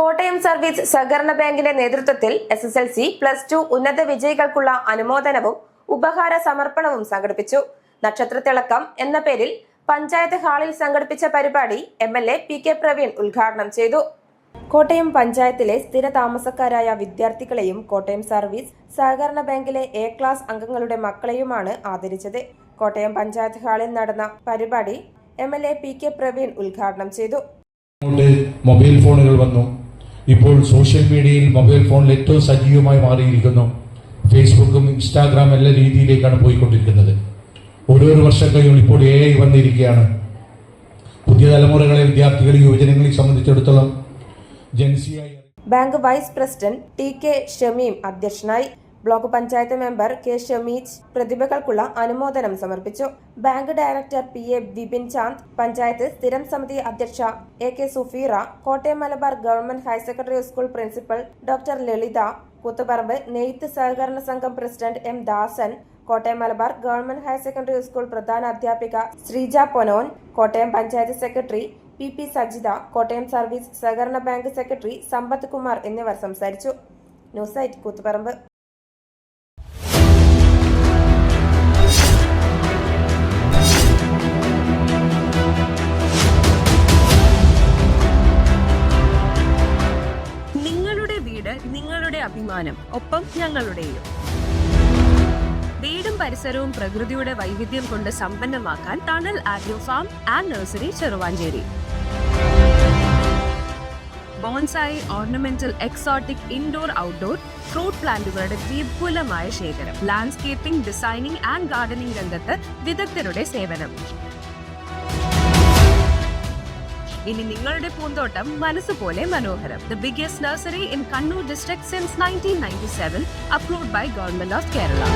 Kottayam service സഹകരണ ബാങ്കിന്റെ നേതൃത്വത്തിൽ SSLC, +2 ഉന്നത വിജയികൾക്കുള്ള അനുമോദനവും ഉപഹാര സമർപ്പണവും സംഘടിപ്പിച്ചു. നക്ഷത്രത്തിളക്കം എന്ന പേരിൽ പഞ്ചായത്ത് ഹാളിൽ സംഘടിപ്പിച്ച പരിപാടി MLA PK പ്രവീൺ ഉദ്ഘാടനം ചെയ്തു. കോട്ടയം പഞ്ചായത്തിലെ സ്ഥിര താമസക്കാരായ വിദ്യാർത്ഥികളെയും കോട്ടയം സർവീസ് സഹകരണ ബാങ്കിലെ A ക്ലാസ് അംഗങ്ങളുടെ മക്കളെയുമാണ് ആദരിച്ചത്. കോട്ടയം പഞ്ചായത്ത് ഹാളിൽ നടന്ന പരിപാടി MLA PK പ്രവീൺ ഉദ്ഘാടനം ചെയ്തു. മൊബൈൽ ഫോണുകൾ വന്നു. ഇപ്പോൾ സോഷ്യൽ മീഡിയയിൽ മൊബൈൽ ഫോണിൽ ഏറ്റവും സജീവമായി മാറിയിരിക്കുന്നു. ഫേസ്ബുക്കും ഇൻസ്റ്റാഗ്രാം എല്ലാ രീതിയിലേക്കാണ് പോയിക്കൊണ്ടിരിക്കുന്നത്. ഓരോ വർഷം കഴിയുമ്പോൾ ഇപ്പോൾ AI വന്നിരിക്കുകയാണ്. പുതിയ തലമുറകളെ വിദ്യാർത്ഥികളെ യുവജനങ്ങളെ സംബന്ധിച്ചിടത്തോളം ജൻസിയായി bank vice president TK Shameem അധ്യക്ഷനായി. Block panchayat member K Shameej പ്രതിഭകൾക്കുള്ള അനുമോദനം സമർപ്പിച്ചു. Bank director PA Vipin Chand, panchayat സ്ഥിരം സമിതി അധ്യക്ഷ AK Sufeera, Kottayam Malabar government higher secondary school principal doctor Lalitha, Koothuparamba നെയ്ത്ത് സഹകരണ സംഘം president M Dasan, Kottayam Malabar government higher secondary school പ്രധാന അധ്യാപിക Sreeja Ponon, Kottayam panchayat secretary PP Sajitha, Kottayam service സഹകരണ ബാങ്ക് സെക്രട്ടറി സമ്പത്ത് കുമാർ എന്നിവർ സംസാരിച്ചു. News site Koothuparamba. നിങ്ങളുടെ വീട് നിങ്ങളുടെ അഭിമാനം, ഒപ്പം ഞങ്ങളുടെയും. വീടും പരിസരവും പ്രകൃതിയുടെ വൈവിധ്യം കൊണ്ട് സമ്പന്നമാക്കാൻ tunnel agro farm and nursery Cheruvancheri. Bonsai, ornamental, exotic, indoor, outdoor fruit പ്ലാന്റുകളുടെ വിപുലമായ ശേഖരം. ലാൻഡ്സ്കേപ്പിംഗ്, ഡിസൈനിംഗ് ആൻഡ് ഗാർഡനിംഗ് രംഗത്ത് വിദഗ്ധരുടെ സേവനം. ഇനി നിങ്ങളുടെ പൂന്തോട്ടം മനസ്സുപോലെ മനോഹരം. The biggest nursery in Kannur district since 1997, approved by Government of Kerala.